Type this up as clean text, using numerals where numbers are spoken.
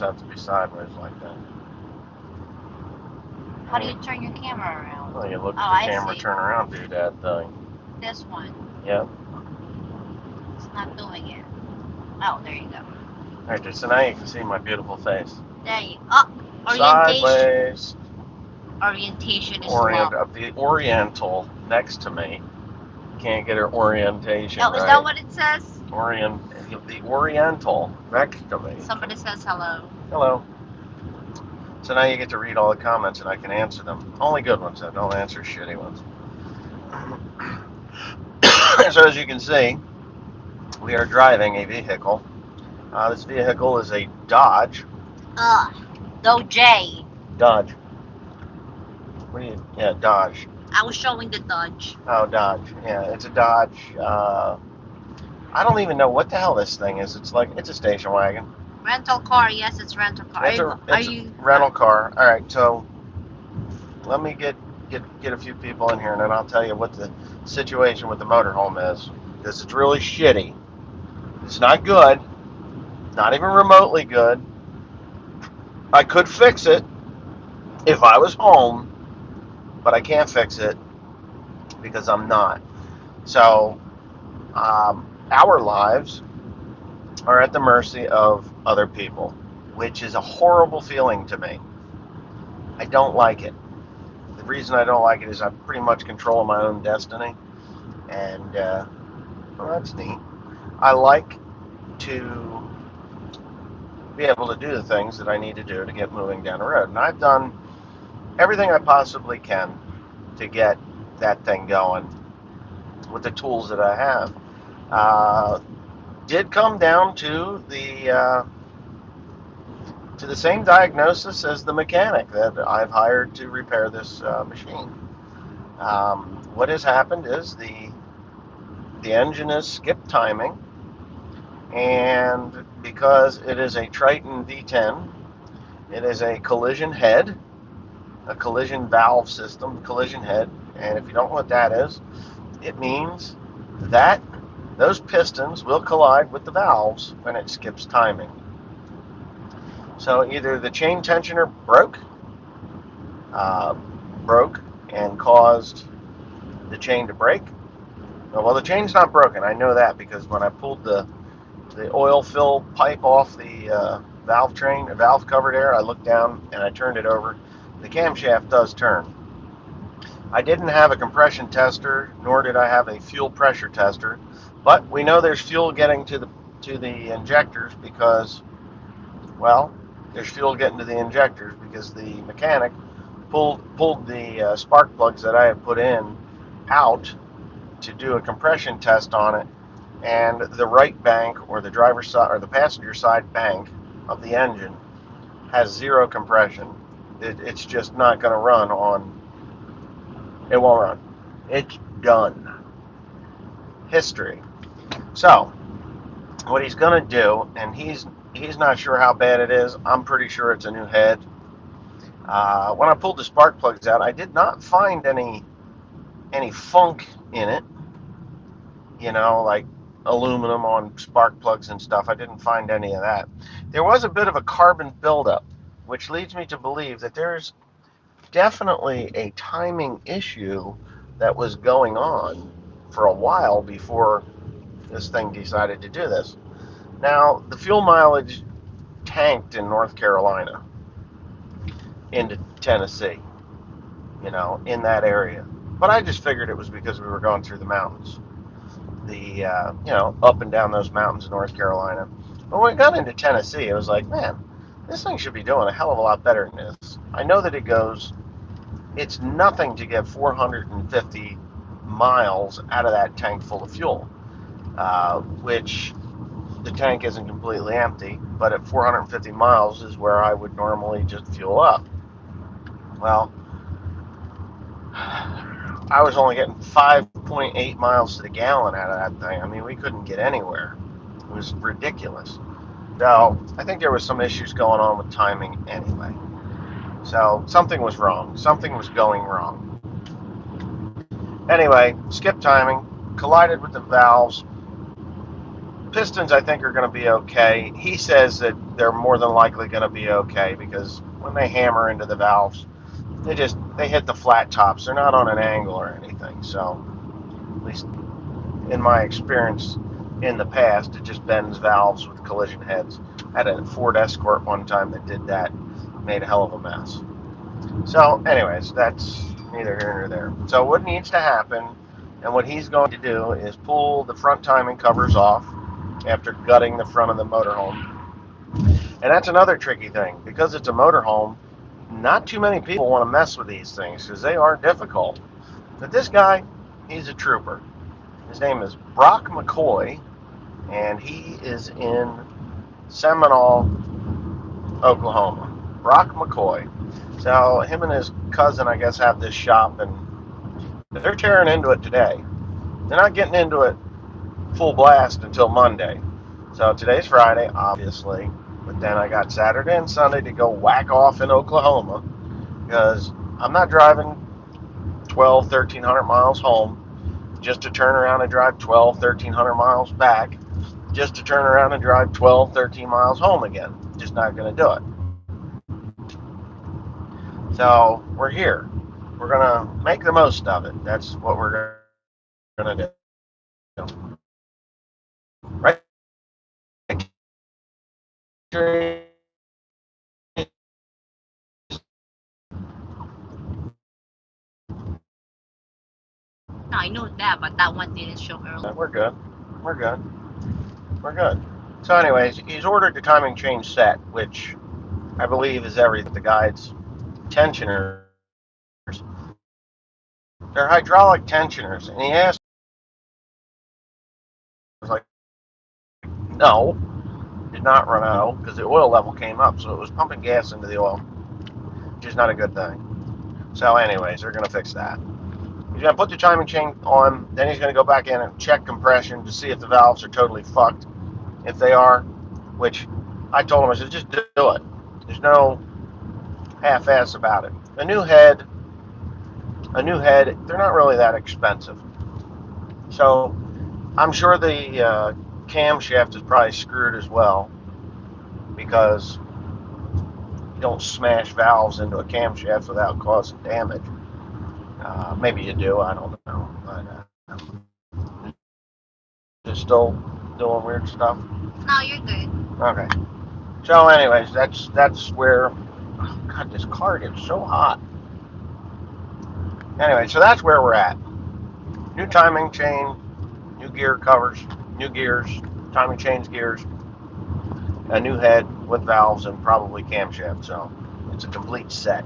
have to be sideways like that. How do you turn your camera Well, around? you look Oh, at the I camera, see. turn around, do that thing. This one. Yep. It's not doing it. Oh, there you go. Alright, so now you can see my beautiful face. There you. Oh, orientation. Sideways. Orientation is low. The Oriental next to me can't get her orientation Oh, is right. that what it says? The Oriental next to me. Somebody says hello. Hello. So now you get to read all the comments and I can answer them. Only good ones, though. Don't answer shitty ones. So as you can see, we are driving a vehicle. This vehicle is a Dodge. No J. Dodge. What do you? Yeah, Dodge. I was showing the Dodge. Oh, Dodge. Yeah, it's a Dodge. I don't even know what the hell this thing is. It's a station wagon. Rental car. Yes, it's rental car. It's a rental car. All right, so let me get a few people in here, and then I'll tell you what the situation with the motorhome is. Because it's really shitty. It's not good. Not even remotely good. I could fix it if I was home, but I can't fix it because I'm not. So our lives are at the mercy of other people, which is a horrible feeling to me. I don't like it. The reason I don't like it is I'm pretty much controlling my own destiny, and well, that's neat. I like to be able to do the things that I need to do to get moving down the road, and I've done everything I possibly can to get that thing going with the tools that I have. Did come down to the same diagnosis as the mechanic that I've hired to repair this machine. What has happened is the engine has skipped timing, and because it is a Triton V10, it is a collision head, a collision valve system, collision head, and if you don't know what that is, it means that those pistons will collide with the valves when it skips timing. So either the chain tensioner uh, broke and caused the chain to break. Well, the chain's not broken. I know that because when I pulled the oil fill pipe off the valve cover there, I looked down and I turned it over. The camshaft does turn. I didn't have a compression tester, nor did I have a fuel pressure tester, but we know there's fuel getting to the injectors because, well, there's fuel getting to the injectors because the mechanic pulled the spark plugs that I had put in out to do a compression test on it, and the right bank or the driver's side or the passenger side bank of the engine has zero compression. It's just not going to run on. It won't run. It's done. History. So what he's going to do, and he's not sure how bad it is. I'm pretty sure it's a new head. When I pulled the spark plugs out, I did not find any funk in it. You know, like aluminum on spark plugs and stuff. I didn't find any of that. There was a bit of a carbon buildup, which leads me to believe that there's definitely a timing issue that was going on for a while before this thing decided to do this. Now, the fuel mileage tanked in North Carolina into Tennessee, you know, in that area. But I just figured it was because we were going through the mountains, up and down those mountains in North Carolina. But when we got into Tennessee, it was like, man, this thing should be doing a hell of a lot better than this. I know that it's nothing to get 450 miles out of that tank full of fuel, which the tank isn't completely empty, but at 450 miles is where I would normally just fuel up. Well, I was only getting 5.8 miles to the gallon out of that thing. I mean, we couldn't get anywhere. It was ridiculous. So I think there was some issues going on with timing anyway. So something was wrong. Something was going wrong. Anyway, skipped timing, collided with the valves, pistons, I think, are going to be okay. He says that they're more than likely going to be okay because when they hammer into the valves, they hit the flat tops. They're not on an angle or anything. So, at least in my experience in the past, it just bends valves with collision heads. I had a Ford Escort one time that did that, made a hell of a mess. So, anyways, that's neither here nor there. So, what needs to happen, and what he's going to do, is pull the front timing covers off after gutting the front of the motorhome. And that's another tricky thing. Because it's a motorhome, not too many people want to mess with these things because they are difficult. But this guy, he's a trooper. His name is Brock McCoy, and he is in Seminole, Oklahoma. Brock McCoy. So him and his cousin, I guess, have this shop, and they're tearing into it today. They're not getting into it full blast until Monday. So today's Friday, obviously, but then I got Saturday and Sunday to go whack off in Oklahoma because I'm not driving 1,300 miles home just to turn around and drive 1,300 miles back just to turn around and drive 13 miles home again. Just not going to do it. So we're here. We're going to make the most of it. That's what we're going to do. Right? No, I know that, but that one didn't show earlier. We're good. We're good. We're good. So anyways, he's ordered the timing chain set, which I believe is everything. The guides, tensioners. They're hydraulic tensioners. And he asked, I was like, no, did not run out because the oil level came up. So it was pumping gas into the oil, which is not a good thing. So anyways, they're going to fix that. He's going to put the timing chain on. Then he's going to go back in and check compression to see if the valves are totally fucked. If they are, which I told him, I said, just do it. There's no half-ass about it. A new head, they're not really that expensive. So I'm sure the camshaft is probably screwed as well because you don't smash valves into a camshaft without causing damage. Maybe you do, I don't know. But just still doing weird stuff. No, you're good. Okay. So anyways, that's where, oh God, this car gets so hot. Anyway, so that's where we're at. New timing chain, new gear covers, new gears, timing chains, gears, a new head with valves and probably camshaft. So it's a complete set.